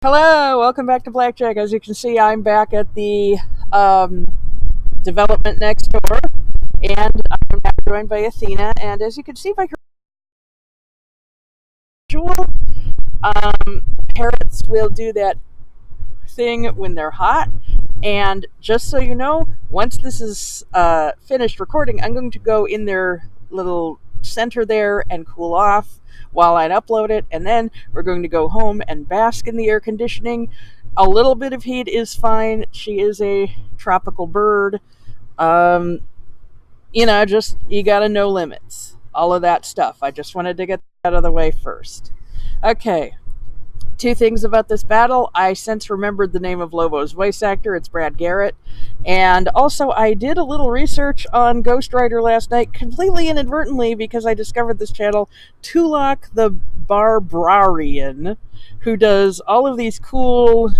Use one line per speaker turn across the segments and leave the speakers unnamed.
Hello, welcome back to Blackjack. As you can see, I'm back at the development next door, and I'm now joined by Athena. And as you can see by her visual, parrots will do that thing when they're hot. And just so you know, once this is finished recording, I'm going to go in their little center there and cool off while I upload it, and then we're going to go home and bask in the air conditioning. A little bit of heat is fine. She is a tropical bird. Just you gotta know limits. All of that stuff. I just wanted to get that out of the way first. Okay. Two things about this battle. I since remembered the name of Lobo's voice actor. It's Brad Garrett. And also, I did a little research on Ghost Rider last night, completely inadvertently, because I discovered this channel, Tulak the Barbarian, who does all of these cool... see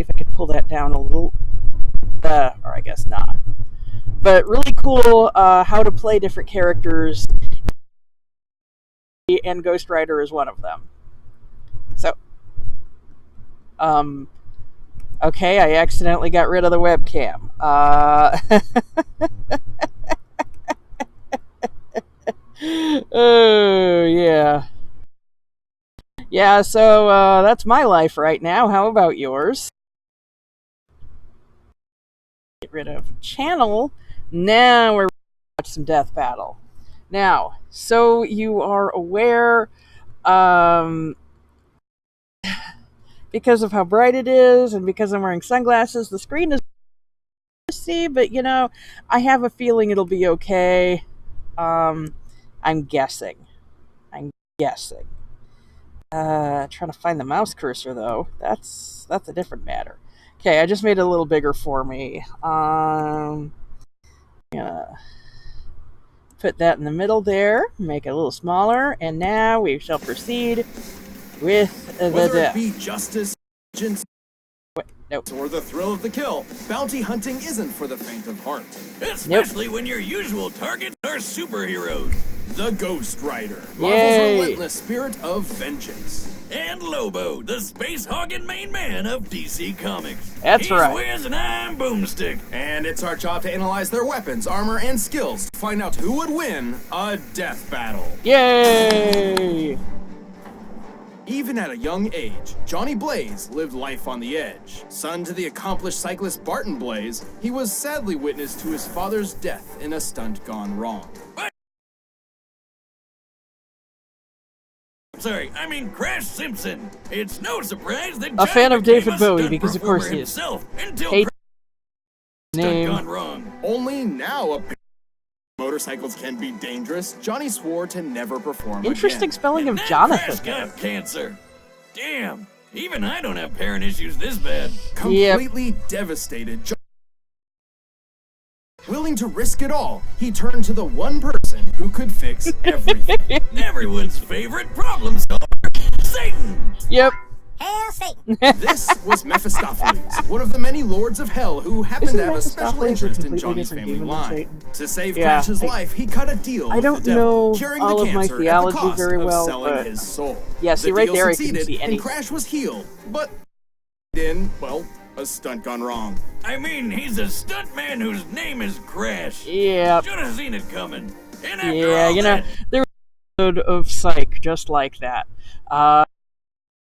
if I can pull that down a little. Or I guess not. But really cool how to play different characters, and Ghost Rider is one of them. So, okay, I accidentally got rid of the webcam. Oh, yeah. Yeah, so, that's my life right now. How about yours? Get rid of channel. Now we're watch some Death Battle. Now, so you are aware, because of how bright it is and because I'm wearing sunglasses, the screen is hard to see, but I have a feeling it'll be okay. I'm guessing. Trying to find the mouse cursor though. That's a different matter. Okay, I just made it a little bigger for me. Put that in the middle there, make it a little smaller, and now we shall proceed with the
Whether
death.
it be justice, vengeance,
Nope.
or the thrill of the kill, bounty hunting isn't for the faint of heart.
Especially when your usual targets are superheroes.
The Ghost Rider,
Yay.
Marvel's relentless spirit of vengeance.
And Lobo, the space-hogging main man of DC Comics.
That's right.
He's Wiz and I'm Boomstick.
And it's our job to analyze their weapons, armor, and skills to find out who would win a death battle.
Yay!
Even at a young age, Johnny Blaze lived life on the edge. Son to the accomplished cyclist Barton Blaze, he was sadly witness to his father's death in a stunt gone wrong.
Sorry, I mean Crash Simpson. It's no surprise that
A
Johnny
fan of
became
David
a
Bowie,
stunt
because of
performer
course he is.
himself until
Hate
Crash stunt
name.
gone wrong.
Only now motorcycles can be dangerous. Johnny swore to never perform
Interesting
again.
spelling of
And then Crash
Jonathan.
got cancer. Damn, even I don't have parent issues this bad.
Completely devastated, willing to risk it all, he turned to the one person who could fix everything.
Everyone's favorite problem solver, Satan.
Yep.
Hail Satan!
This was Mephistopheles, one of the many lords of hell who happened
Isn't
to have a special
Mephistopheles a
interest in
completely
Johnny's
different
family
demon than
line.
Satan?
To save
Yeah,
Crash's life, he cut a deal
I
with
don't
the devil,
know
curing
all
the
of my
cancer at the
theology
cost
very
of
well,
selling
but-
his soul.
Yeah, see,
The
right
deal
there I couldn't
succeeded,
see
and
anything.
Crash was healed, but in, well, a stunt gone wrong.
I mean, he's a stuntman whose name is Crash.
Yep.
Should have seen it coming. And after
Yeah,
all that,
there was an episode of Psych just like that.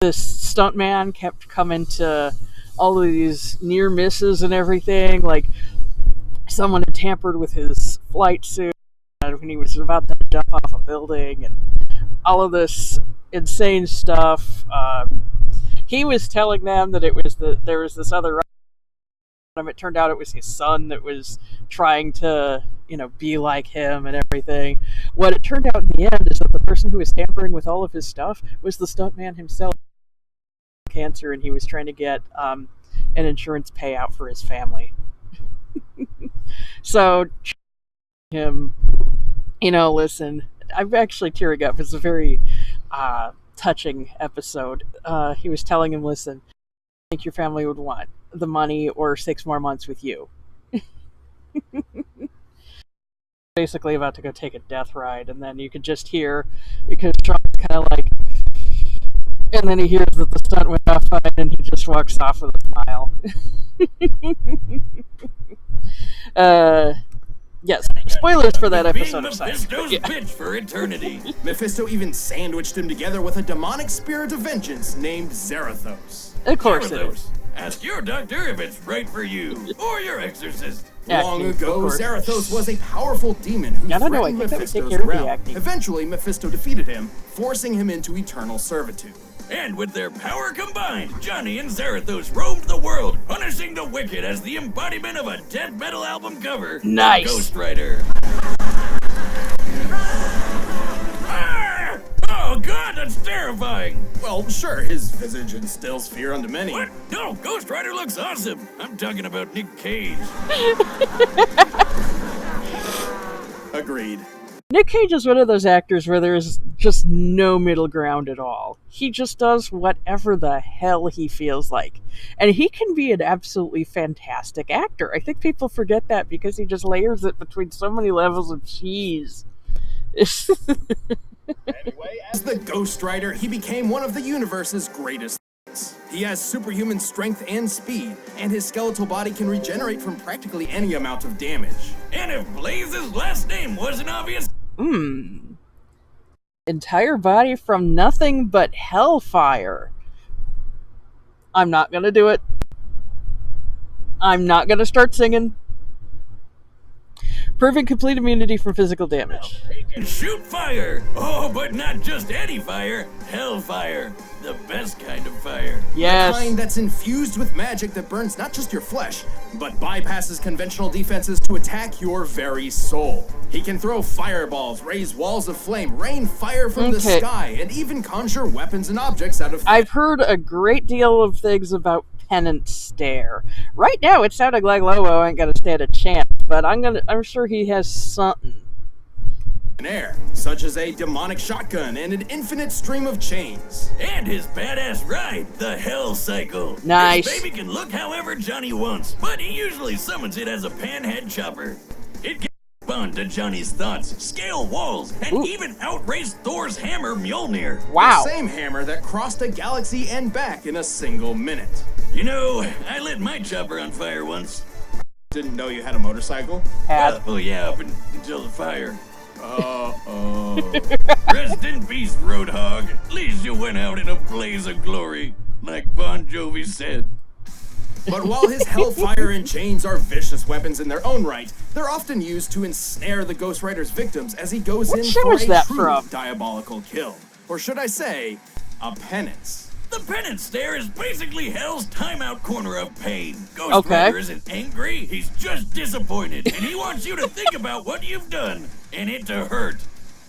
This stuntman kept coming to all of these near misses and everything. Like, someone had tampered with his flight suit when he was about to jump off a building, and all of this insane stuff. He was telling them that there was this other. It turned out it was his son that was trying to, be like him and everything. What it turned out in the end is that the person who was tampering with all of his stuff was the stuntman himself. Cancer, and he was trying to get an insurance payout for his family. So, him, listen, I'm actually tearing up. It's a very touching episode. He was telling him, listen, I think your family would want the money or 6 more months with you. Basically about to go take a death ride, and then you could just hear, because Sean's kind of like, and And then he hears that the stunt went off fine, and he just walks off with a smile. Yes, spoilers for that episode of Science.
Mephisto's bitch for eternity.
Mephisto even sandwiched him together with a demonic spirit of vengeance named Zarathos.
Of course it is.
Ask your doctor if it's right for you, or your exorcist.
Long
Acne,
ago,
of course.
Zarathos was a powerful demon who
I don't know, I
threatened
think that would take
Mephisto's
care of the
realm.
acne.
Eventually, Mephisto defeated him, forcing him into eternal servitude.
And with their power combined, Johnny and Zarathos roamed the world, punishing the wicked as the embodiment of a death metal album cover.
Nice.
Ghost Rider. Ah! Oh god, that's terrifying!
Well, sure, his visage instills fear unto many.
What? No, Ghost Rider looks awesome! I'm talking about Nick Cage.
Agreed.
Nick Cage is one of those actors where there's just no middle ground at all. He just does whatever the hell he feels like. And he can be an absolutely fantastic actor. I think people forget that because he just layers it between so many levels of cheese.
Anyway, as the Ghost Rider, he became one of the universe's greatest threats. He has superhuman strength and speed, and his skeletal body can regenerate from practically any amount of damage.
And if Blaze's last name wasn't obvious...
Entire body from nothing but hellfire. I'm not gonna do it. I'm not gonna start singing. Proving complete immunity from physical damage.
Shoot fire! Oh, but not just any fire. Hellfire. The best kind of fire.
Yes.
The kind that's infused with magic that burns not just your flesh, but bypasses conventional defenses to attack your very soul. He can throw fireballs, raise walls of flame, rain fire from the sky, and even conjure weapons and objects out of thin air.
I've heard a great deal of things about Penance Stare. Right now, it sounded like Lobo ain't gonna stand a chance, but I'm sure he has something.
Air, such as a demonic shotgun and an infinite stream of chains.
And his badass ride, the Hell Cycle.
Nice.
His baby can look however Johnny wants, but he usually summons it as a panhead chopper. It can respond to Johnny's thoughts, scale walls, and even outrace Thor's hammer Mjolnir.
Wow.
The same hammer that crossed a galaxy and back in a single minute.
You know, I lit my chopper on fire once.
Didn't know you had a motorcycle?
Oh yeah, up until the fire.
Uh-oh.
Rest in peace, Roadhog. At least you went out in a blaze of glory, like Bon Jovi said.
But while his hellfire and chains are vicious weapons in their own right, they're often used to ensnare the Ghost Rider's victims as he goes in
show
for
is
a
that
true
from?
diabolical kill. Or should I say, a penance.
The Penance Stare is basically Hell's timeout corner of pain. Ghost Rider isn't angry, he's just disappointed, and he wants you to think about what you've done, and it to hurt.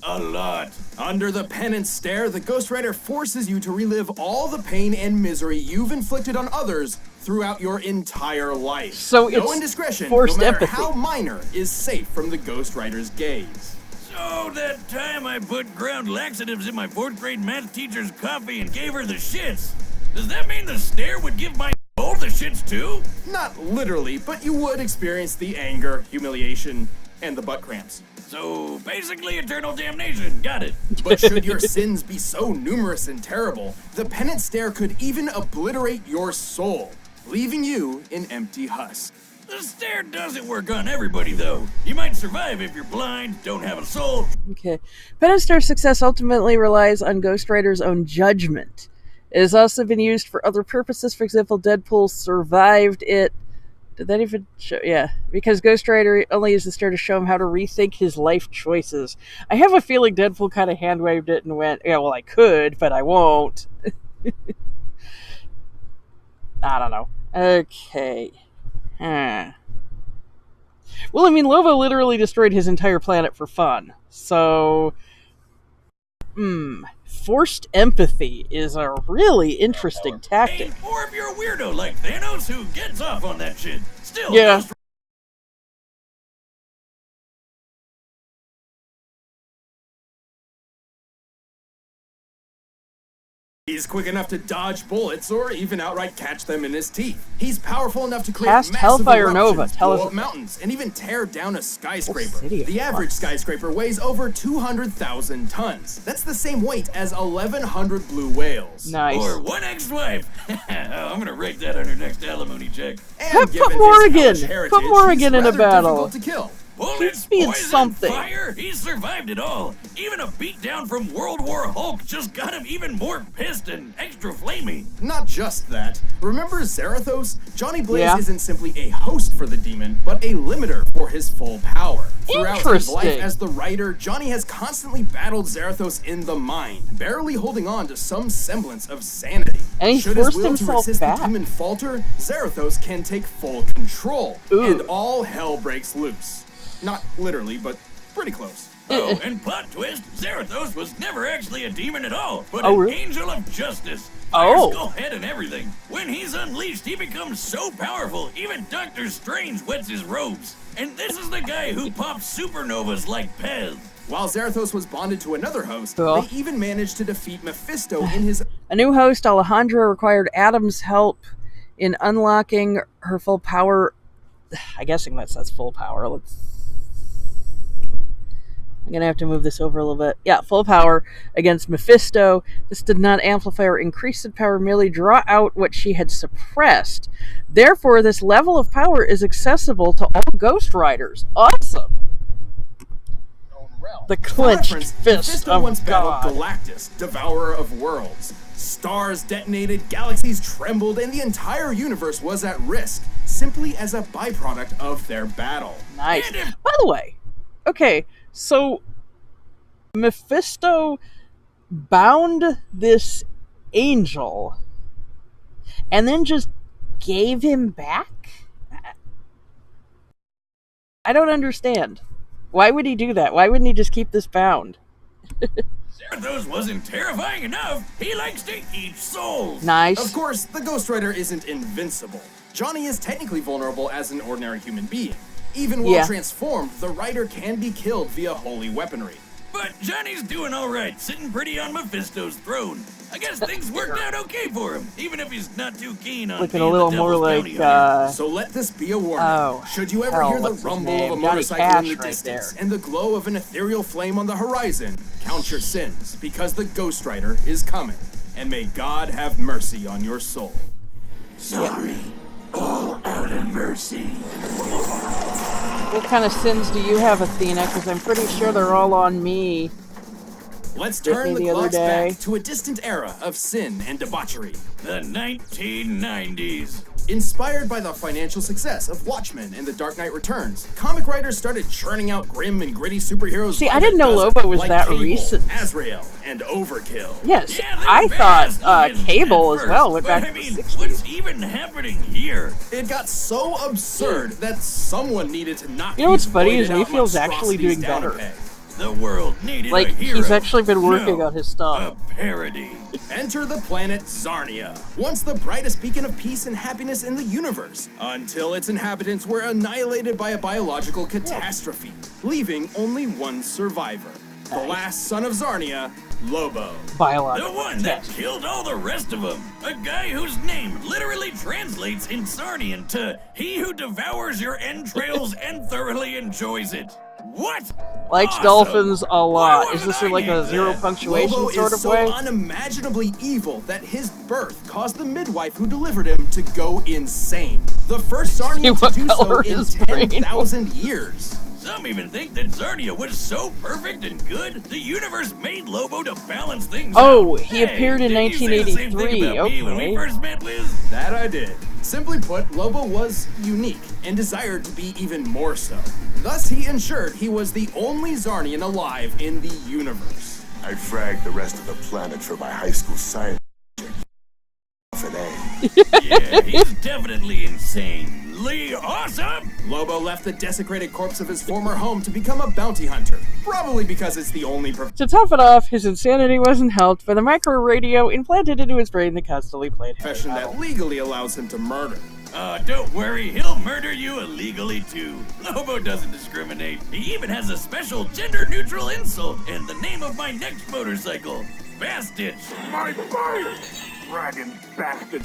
A lot.
Under the Penance Stare, the Ghost Rider forces you to relive all the pain and misery you've inflicted on others throughout your entire life.
So
no
it's
indiscretion,
forced
no matter
empathy.
how minor, is safe from the Ghost Rider's gaze.
So that time I put ground laxatives in my 4th grade math teacher's coffee and gave her the shits, does that mean the stare would give my soul the shits too?
Not literally, but you would experience the anger, humiliation, and the butt cramps.
So basically eternal damnation, got it.
But should your sins be so numerous and terrible, the Penance Stare could even obliterate your soul, leaving you an empty husk.
The stare doesn't work on everybody, though. You might survive if you're blind, don't have a soul.
Okay. Penance Stare's success ultimately relies on Ghost Rider's own judgment. It has also been used for other purposes. For example, Deadpool survived it. Did that even show? Yeah. Because Ghost Rider only used the stare to show him how to rethink his life choices. I have a feeling Deadpool kind of hand-waved it and went, yeah, well, I could, but I won't. I don't know. Okay. Well, I mean, Lobo literally destroyed his entire planet for fun. So, forced empathy is a really interesting tactic.
Or if you're a weirdo like Thanos who gets off on that shit. Still,
Yeah.
Ghost
He's quick enough to dodge bullets or even outright catch them in his teeth. He's powerful enough to create
Cast
massive
Hellfire
eruptions,
Nova. Tell
blow
us.
up mountains, and even tear down a skyscraper.
City of
The average
Fucks.
skyscraper weighs over 200,000 tons. That's the same weight as 1,100 blue whales.
Nice.
Or one ex-wife. I'm gonna write that on her next alimony check.
And
Put
given his
Morrigan.
hellish
Put
heritage,
Morrigan
he's
in a
rather
battle.
difficult to kill.
Bullets,
He's being
poison,
something.
fire, he survived it all. Even a beatdown from World War Hulk just got him even more pissed and extra flamey.
Not just that. Remember Zarathos? Johnny Blaze
Yeah.
isn't simply a host for the demon, but a limiter for his full power. Throughout his life
Interesting.
as the writer, Johnny has constantly battled Zarathos in the mind, barely holding on to some semblance of sanity.
And he
Should his
forced
will to
himself
resist
back.
the demon falter, Zarathos can take full control,
Ooh.
and all hell breaks loose. Not literally, but pretty close.
Oh, and plot twist, Zarathos was never actually a demon at all, but
Oh,
an
really?
angel of justice.
Oh.
Fire skull head and everything. When he's unleashed, he becomes so powerful, even Doctor Strange wets his robes. And this is the guy who pops supernovas like Pez.
While Zarathos was bonded to another host,
Cool.
they even managed to defeat Mephisto in his
A new host, Alejandra, required Adam's help in unlocking her full power. I'm guessing that says full power. I'm going to have to move this over a little bit. Yeah, full power against Mephisto. This did not amplify or increase the power, merely draw out what she had suppressed. Therefore, this level of power is accessible to all Ghost Riders. Awesome. The clenched
reference,
fist
Mephisto
of
once battled
God.
Galactus, devourer of worlds. Stars detonated, galaxies trembled, and the entire universe was at risk, simply as a byproduct of their battle.
Nice.
And if-
By the way, okay, so Mephisto bound this angel and then just gave him back? I don't understand. Why would he do that? Why wouldn't he just keep this bound?
Zarathos wasn't terrifying enough. He likes to eat souls.
Nice.
Of course, the Ghost Rider isn't invincible. Johnny is technically vulnerable as an ordinary human being. Even while
Yeah.
transformed, the Rider can be killed via holy weaponry.
But Johnny's doing all right, sitting pretty on Mephisto's throne. I guess things worked out okay for him, even if he's not too keen on
Looking
being
a little
the
more
devil's
like,
bounty hunter.
So let this be a warning.
Oh,
Should you ever
hell,
hear the
what's his
rumble of
name?
a
Johnny
motorcycle
Cash
in the
right
distance
there.
and the glow of an ethereal flame on the horizon, count your sins, because the Ghost Rider is coming. And may God have mercy on your soul.
Sorry, all out of mercy.
What kind of sins do you have, Athena? Because I'm pretty sure they're all on me.
Let's
Hit
turn
me
the
the other
clocks
day.
back to a distant era of sin and debauchery.
The 1990s.
Inspired by the financial success of Watchmen and The Dark Knight Returns, comic writers started churning out grim and gritty superheroes.
See,
by
I didn't
the
know
dozen,
Lobo was
like
that
Cable,
recent.
Azrael, and Overkill.
Yes,
Yeah, they
I
were
thought
badass looking
Cable
at
as
first,
well went
but
back
I
to the
mean,
60s.
what's even happening here?
It got so absurd that someone needed to knock
You know what's
these
funny is
voided out
Mayfield's actually
monstrosities
doing
down a
better.
peg.
The world needed
Like,
a hero.
he's actually been working
No,
on his stuff.
A parody.
Enter the planet Zarnia, once the brightest beacon of peace and happiness in the universe, until its inhabitants were annihilated by a biological catastrophe, leaving only one survivor. The last son of Zarnia, Lobo.
The
Biological
one that
test.
killed all the rest of them. A guy whose name literally translates in Sarnian to "he who devours your entrails and thoroughly enjoys it." What?
Likes
Awesome.
dolphins a
Why
lot. Is
wasn't
this
I
in like a
named
zero
that?
punctuation
Lobo
sort
is
of
so
way?
unimaginably evil that his birth caused the midwife who delivered him to go insane. The first
See
Zarnian
what
to do
color
so in
his brain
10,000 years.
Some even think that Zarnia was so perfect and good, the universe made Lobo to balance things
Oh,
out.
he appeared in
didn't you say the same thing
1983,
about me when
okay.
we first met, Wiz?
That I did. Simply put, Lobo was unique and desired to be even more so. Thus, he ensured he was the only Zarnian alive in the universe.
I fragged the rest of the planet for my high school science project. An A.
Yeah, he's definitely insanely awesome.
Lobo left the desecrated corpse of his former home to become a bounty hunter, probably because it's the only
To top it off, his insanity wasn't helped by the micro radio implanted into his brain that constantly played heavy
profession
metal.
that legally allows him to murder.
Don't worry, he'll murder you illegally too. Lobo doesn't discriminate. He even has a special gender-neutral insult in the name of my next motorcycle. bastard.
My bike! Dragon bastard.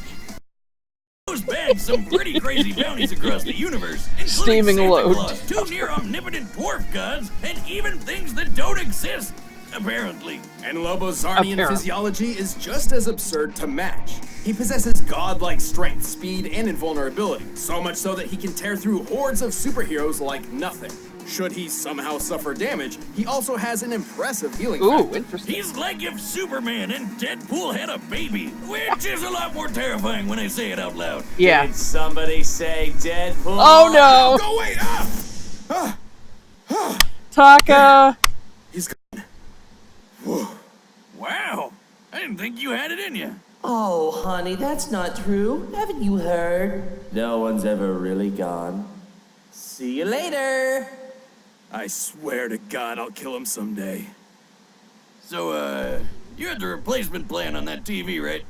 Those bags some pretty crazy bounties across the universe, including
Steaming
Santa
load.
Claus, 2 near omnipotent dwarf gods, and even things that don't exist, apparently.
And Lobo's Zarnian
Apparently.
physiology is just as absurd to match. He possesses godlike strength, speed, and invulnerability, so much so that he can tear through hordes of superheroes like nothing. Should he somehow suffer damage, he also has an impressive healing
Ooh,
factor.
interesting.
He's like if Superman and Deadpool had a baby, which is a lot more terrifying when I say it out loud.
Yeah.
Did somebody say Deadpool?
Oh no!
Go away! Ah!
Taka!
He's gone. Whew.
Wow, I didn't think you had it in you.
Oh, honey, that's not true. Haven't you heard?
No one's ever really gone.
See you later.
I swear to God I'll kill him someday.
So, you had the replacement plan on that TV, right?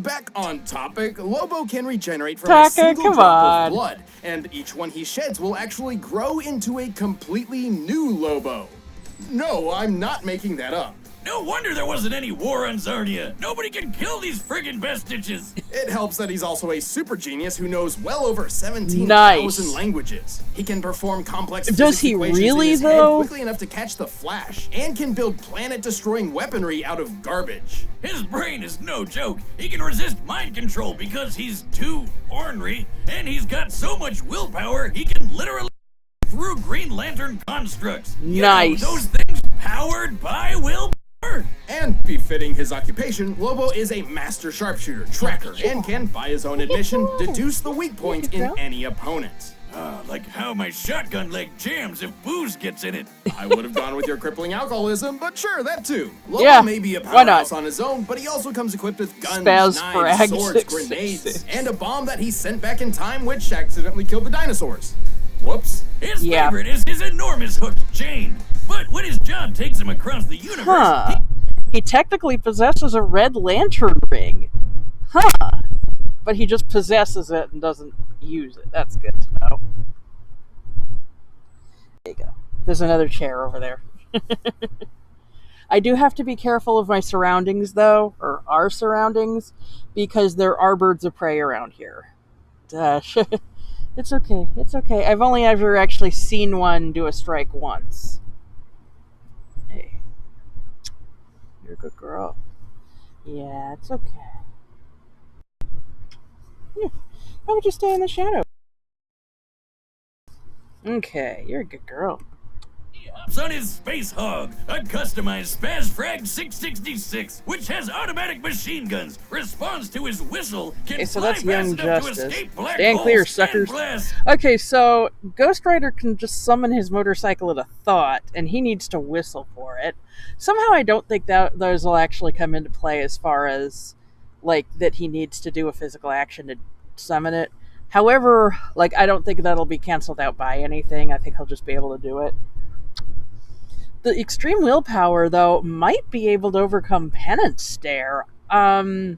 Back on topic, Lobo can regenerate from
Taka,
a single
come
drop
on.
of blood, and each one he sheds will actually grow into a completely new Lobo. No, I'm not making that up.
No wonder there wasn't any war on Zarnia. Nobody can kill these friggin' bestitches.
It helps that he's also a super genius who knows well over 17,000
Nice.
languages. He can perform complex
Does
physics
he
equations
really,
in his head
though?
quickly enough to catch the Flash, and can build planet-destroying weaponry out of garbage.
His brain is no joke. He can resist mind control because he's too ornery, and he's got so much willpower he can literally through Green Lantern constructs. You know,
Nice.
those things powered by willpower.
And befitting his occupation, Lobo is a master sharpshooter, tracker, and can, by his own admission, deduce the weak point in any opponent.
Like how my shotgun leg jams if booze gets in it.
I would have gone with your crippling alcoholism, but sure, that too. Lobo
Yeah,
may be a
why not?
powerhouse on his own, but he also comes equipped with guns,
Spaz
knives,
frag
swords,
666.
grenades, and a bomb that he sent back in time, which accidentally killed the dinosaurs. Whoops.
His
Yeah.
favorite is his enormous hooked chain. But when his job takes him across the universe,
Huh. He technically possesses a red lantern ring. Huh. But he just possesses it and doesn't use it. That's good to know. There you go. There's another chair over there. I do have to be careful of my surroundings, though, or our surroundings, because there are birds of prey around here. It's okay. It's okay. I've only ever actually seen one do a strike once. Hey. You're a good girl. Yeah, it's okay. Yeah. Why would you stay in the shadow? Okay, you're a good girl.
he hops on his Space Hog, a customized Spaz Frag 666, which has automatic machine guns, responds to his whistle, can
Okay, so
fly
that's
fast
Young
enough to
Justice.
escape black
Stand
holes,
clear,
and
suckers.
blast.
Okay, so Ghost Rider can just summon his motorcycle at a thought, and he needs to whistle for it. Somehow I don't think that those will actually come into play as far as, like, that he needs to do a physical action to summon it. However, like, I don't think that'll be canceled out by anything. I think he'll just be able to do it. The extreme willpower, though, might be able to overcome Penance Stare. I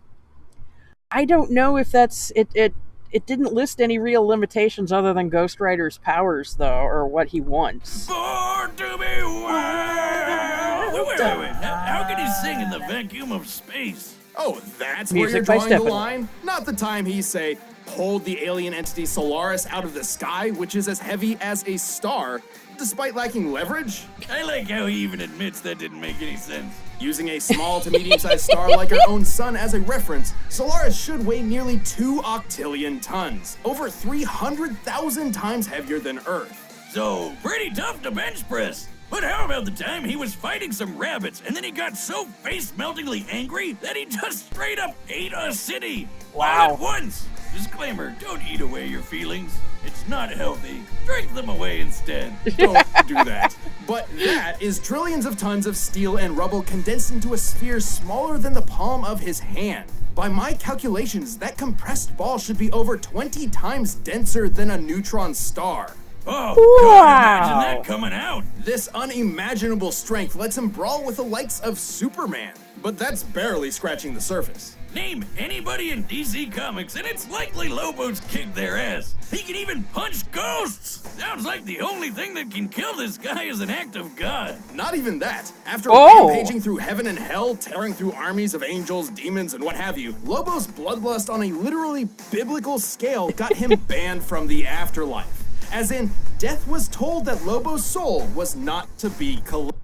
don't know if that's... It didn't list any real limitations other than Ghost Rider's powers, though, or what he wants.
Born to be wild. Wait. How can he sing in the vacuum of space?
Oh, that's where
Music
you're
by
drawing the
Steppenwolf.
line? Not the time he say, pulled the alien entity Solaris out of the sky, which is as heavy as a star, despite lacking leverage?
I like how he even admits that didn't make any sense.
Using a small to medium-sized star like our own sun as a reference, Solaris should weigh nearly 2 octillion tons, over 300,000 times heavier than Earth.
So, pretty tough to bench press. But how about the time he was fighting some rabbits and then he got so face-meltingly angry that he just straight up ate a city?
Wow.
All at once. Disclaimer, don't eat away your feelings. It's not healthy. Drink them away instead.
Don't do that. But that is trillions of tons of steel and rubble condensed into a sphere smaller than the palm of his hand. By my calculations, that compressed ball should be over 20 times denser than a neutron star.
Oh, couldn't imagine
Wow.
that coming out.
This unimaginable strength lets him brawl with the likes of Superman. But that's barely scratching the surface.
Name anybody in DC Comics, and it's likely Lobo's kicked their ass. He can even punch ghosts! Sounds like the only thing that can kill this guy is an act of God.
Not even that. After rampaging through heaven and hell, tearing through armies of angels, demons, and what have you, Lobo's bloodlust on a literally biblical scale got him banned from the afterlife. As in, death was told that Lobo's soul was not to be collected.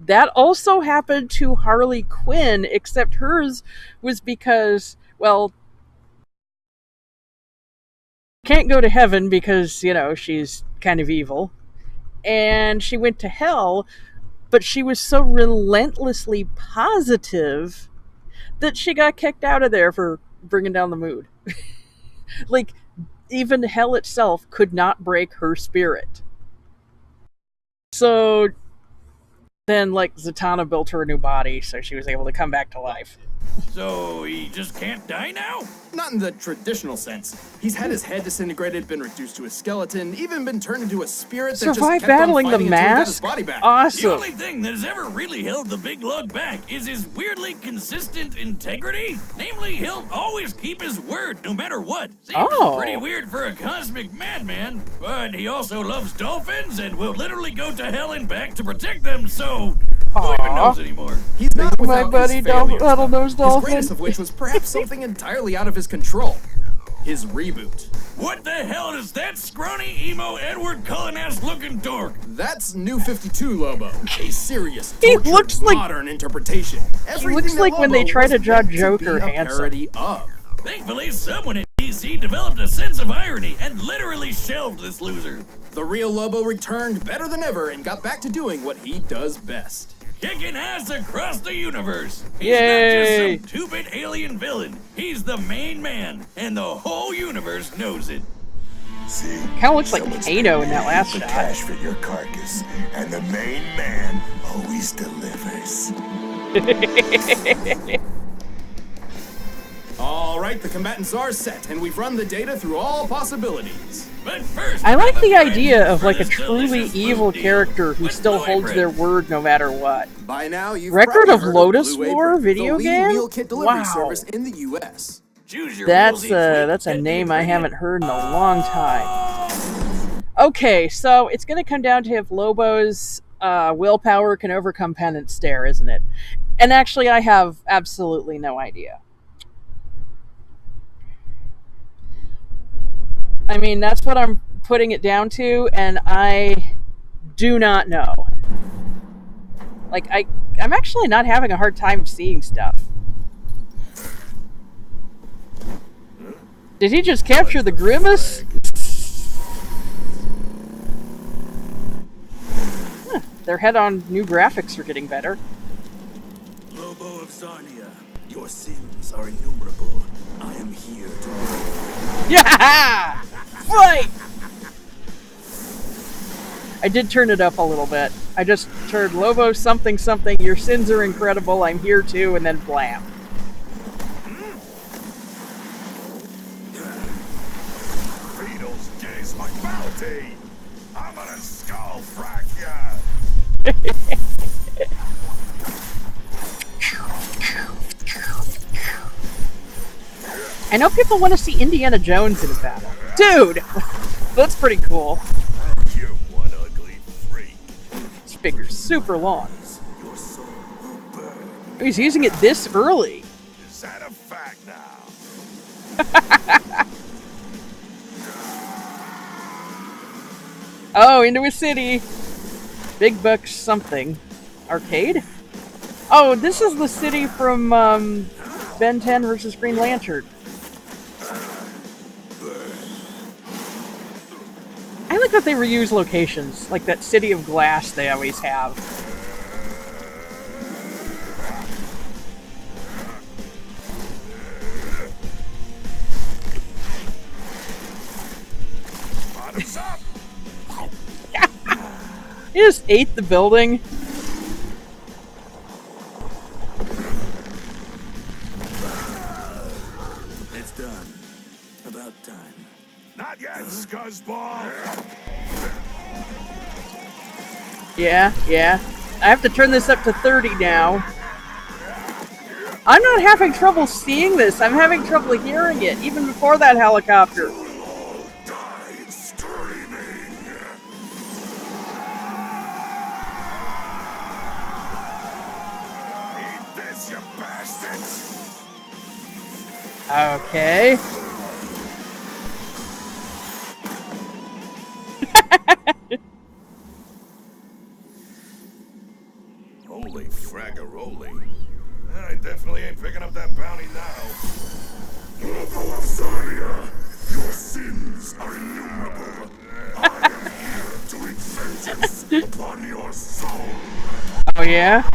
That also happened to Harley Quinn, except hers was because, well, can't go to heaven because, you know, she's kind of evil. And she went to hell, but she was so relentlessly positive that she got kicked out of there for bringing down the mood. Like, even hell itself could not break her spirit. So then, like, Zatanna built her a new body, so she was able to come back to life.
So he just can't die now?
Not in the traditional sense. He's had his head disintegrated, been reduced to a skeleton, even been turned into a spirit that just kept
battling
on
the
fighting until he got his
mask?
body back.
Awesome.
The only thing that has ever really held the big lug back is his weirdly consistent integrity. Namely, he'll always keep his word no matter what. Seems pretty weird for a cosmic madman, but he also loves dolphins and will literally go to hell and back to protect them, so who even knows anymore?
He's not without
My buddy
his failures,
Bottlenose
his
Dolphin.
greatest of which was perhaps something entirely out of his control. His reboot.
What the hell is that scrawny, emo, Edward Cullen-ass looking dork?
That's New 52 Lobo. A serious,
He
tortured,
looks like-
modern interpretation.
He looks like when they try to draw
Lobo was
Joker
meant to be a
handsome.
parody of.
Thankfully, someone in DC developed a sense of irony and literally shelved this loser.
The real Lobo returned better than ever and got back to doing what he does best.
Kicking ass across the universe. He's
Yay.
not just some two-bit alien villain. He's the main man, and the whole universe knows it.
See,
Kind of looks like
someone's
Kano in that
paying
last
the
shot.
cash for your carcass, and the main man always delivers.
All right, the combatants are set, and we've run the data through all possibilities.
But first,
I like
have a
the
friend
idea of
for
like a
this
truly
delicious
evil
food deal.
character who
With
still
Blue
holds
Apron.
their word no matter what.
By now, you've
Record
probably
of
heard
Lotus
Blue
War
Apron,
video
the leading
game?
meal kit delivery
Wow.
service in the U.S.
Choose your
That's
meals each week,
that's a
get the
name I
ingredient.
haven't heard in a long time. Okay, so it's going to come down to if Lobo's willpower can overcome Penance Stare, isn't it? And actually, I have absolutely no idea. I mean, that's what I'm putting it down to, and I do not know. Like, I'm actually not having a hard time seeing stuff. Did he just capture the grimace? Huh, their head-on new graphics are getting better.
Lobo of Zarnia, your sins are innumerable. I am here to...
Yeah! Right! I did turn it up a little bit. I just heard Lobo something something, your sins are incredible, I'm here too, and then blam.
Beatles gaze my bounty. I'm gonna skull frack ya.
I know people want to see Indiana Jones in a battle. Dude! That's pretty cool.
You one ugly freak.
This figure's super long.
Your soul will burn.
He's using it this early.
Is that a fact now?
Oh, into a city. Big Bucks something. Arcade? Oh, this is the city from Ben 10 versus Green Lantern. I like that they reuse locations, like that City of Glass they always have.
Bottoms up.
He just ate the building.
It's done. About time.
Not yet, scuzzball.
Yeah. I have to turn this up to 30 now. I'm not having trouble seeing this. I'm having trouble hearing it, even before that helicopter.
Die screaming. Eat this, you bastards.
Okay.
Holy fraggaroli. I definitely ain't picking up that bounty now.
Lobo of Zarya, your sins are innumerable. I am here to wreak vengeance upon your soul.
Oh, yeah?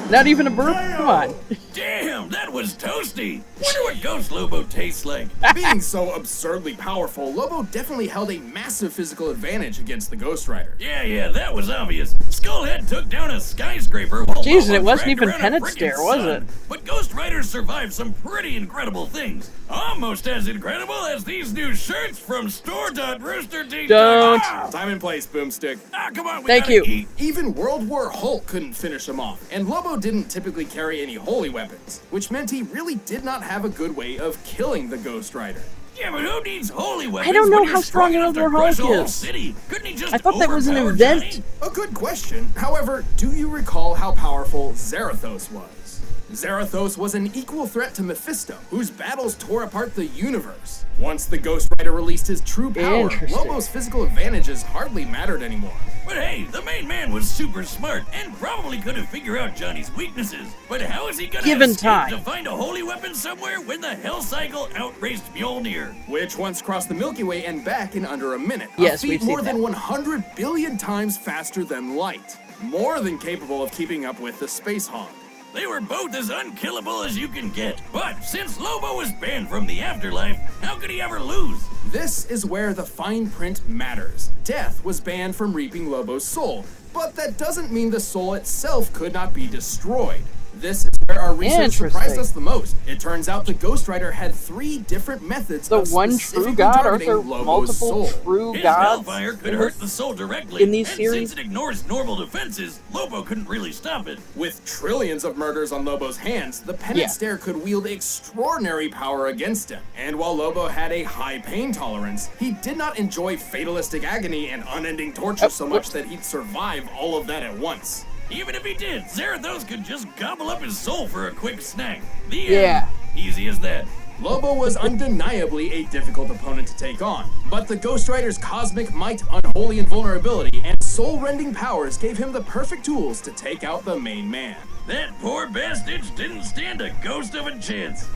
Not even a burp? Come on.
Damn, that was toasty. Wonder what Ghost Lobo tastes like.
Being so absurdly powerful, Lobo definitely held a massive physical advantage against the Ghost Rider.
Yeah, that was obvious. Skullhead took down a skyscraper while
Jeez, and
Lobo
it wasn't
dragged
even
around a
Penance
frickin'
Stare, was
sun.
it?
But Ghost Rider survived some pretty incredible things. Almost as incredible as these new shirts from store.roosterteeth.com.
Don't.
Time and place, Boomstick.
Come on, we
Thank
gotta
you.
eat.
Even World War Hulk couldn't finish him off, and Lobo didn't typically carry any holy weapons, which meant he really did not have a good way of killing the Ghost Rider.
Yeah, but who needs holy weapons?
I don't know
when you're
how strong
enough to
World War
crush
Hulk
a whole
is.
city? Couldn't he just
I thought that was an
overpower
event.
Johnny?
A good question. However, do you recall how powerful Zarathos was? Zarathos was an equal threat to Mephisto, whose battles tore apart the universe. Once the Ghost Rider released his true power,
Interesting.
Lobo's physical advantages hardly mattered anymore.
But hey, the main man was super smart and probably could have figured out Johnny's weaknesses. But how is he gonna
Given
escape
time.
to find a holy weapon somewhere when the Hell Cycle outraced Mjolnir?
Which once crossed the Milky Way and back in under a minute.
Yes,
a feat
we've seen
more than
that.
100 billion times faster than light. More than capable of keeping up with the Space Hog.
They were both as unkillable as you can get. But since Lobo was banned from the afterlife, how could he ever lose?
This is where the fine print matters. Death was banned from reaping Lobo's soul, but that doesn't mean the soul itself could not be destroyed. This is where our research surprised
Interesting.
us the most. It turns out the Ghost Rider had 3 different methods
The
of
one true
specifically
God? Are
targeting
there
Lobo's
multiple
soul.
true
His
gods
hellfire could
in
hurt
this?
the soul directly,
in these
and
series?
since it ignores normal defenses, Lobo couldn't really stop it.
With trillions of murders on Lobo's hands, the Penance
Yeah.
Stare could wield extraordinary power against him. And while Lobo had a high pain tolerance, he did not enjoy fatalistic agony and unending torture so much that he'd survive all of that at once.
Even if he did, Zarathos could just gobble up his soul for a quick snack. The
Yeah.
end. Easy as that.
Lobo was undeniably a difficult opponent to take on, but the Ghost Rider's cosmic might, unholy invulnerability, and soul-rending powers gave him the perfect tools to take out the main man.
That poor bastard didn't stand a ghost of a chance.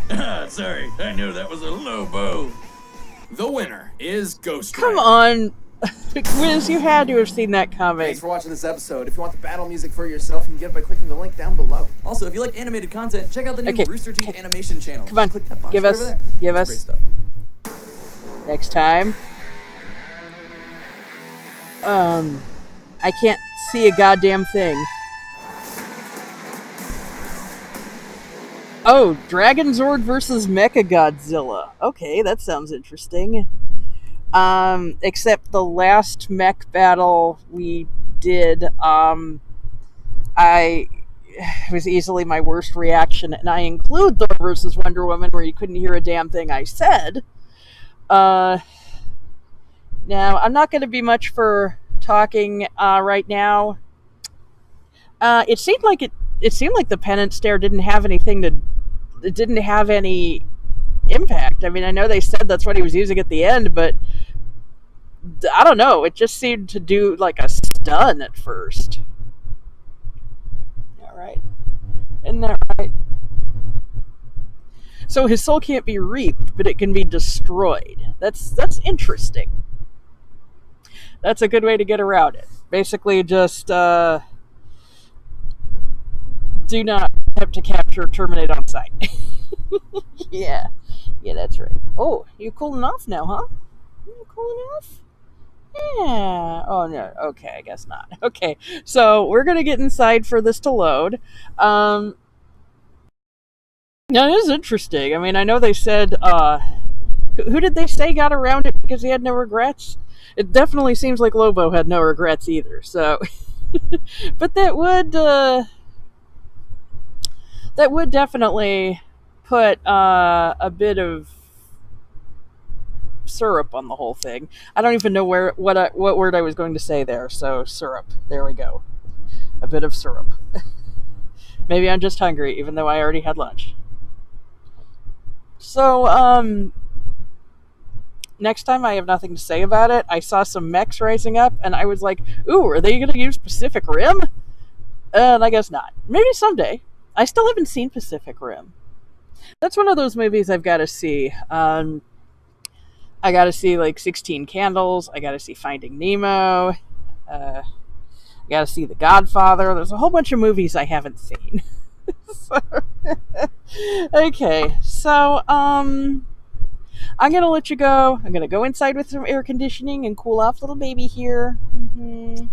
Sorry, I know that was a Lobo.
The winner is Ghost Rider.
Come on. Wiz, you had to have seen that comic.
Thanks for watching this episode. If you want the battle music for yourself, you can get it by clicking the link down below. Also, if you like animated content, check out the new
Okay.
Rooster Teeth animation channel.
Come on,
Click that box
give
right
us-
over there.
give
It's
us-
great stuff.
Next time. I can't see a goddamn thing. Oh, Dragon Zord versus Mechagodzilla. Okay, that sounds interesting. Except the last mech battle we did, it was easily my worst reaction, and I include Thor versus Wonder Woman, where you couldn't hear a damn thing I said. Now, I'm not going to be much for talking right now. It seemed like the Penance Stare didn't have any impact. I mean, I know they said that's what he was using at the end, but I don't know. It just seemed to do like a stun at first. All right, isn't that right? So his soul can't be reaped, but it can be destroyed. That's interesting. That's a good way to get around it. Basically, just do not have to capture or terminate on sight. Yeah, that's right. Oh, you cooling off now, huh? You cooling off? Yeah. Oh no. Okay, I guess not. Okay, so we're gonna get inside for this to load. Now, it is interesting. I mean, I know they said, who did they say got around it because he had no regrets? It definitely seems like Lobo had no regrets either, so. But that would definitely put a bit of syrup on the whole thing. I don't even know what word I was going to say there, so syrup. There we go. A bit of syrup. Maybe I'm just hungry, even though I already had lunch. So, next time I have nothing to say about it. I saw some mechs rising up, and I was like, ooh, are they going to use Pacific Rim? And I guess not. Maybe someday. I still haven't seen Pacific Rim. That's one of those movies I've got to see. I got to see, like, 16 Candles. I got to see Finding Nemo. I got to see The Godfather. There's a whole bunch of movies I haven't seen. Okay, so, I'm going to let you go. I'm going to go inside with some air conditioning and cool off little baby here. Mm-hmm.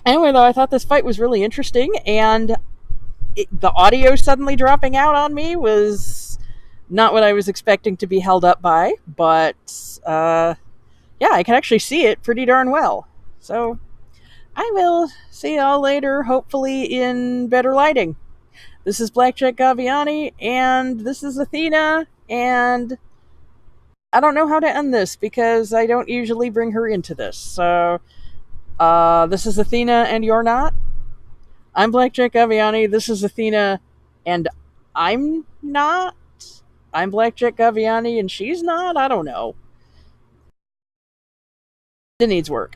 Anyway, though, I thought this fight was really interesting, and the audio suddenly dropping out on me was not what I was expecting to be held up by, but, yeah, I can actually see it pretty darn well. So, I will see y'all later, hopefully in better lighting. This is Blackjack Gaviani, and this is Athena, and I don't know how to end this because I don't usually bring her into this. So, this is Athena, and you're not. I'm Blackjack Gaviani, this is Athena, and I'm not. I'm Blackjack Gaviani, and she's not. I don't know. It needs work.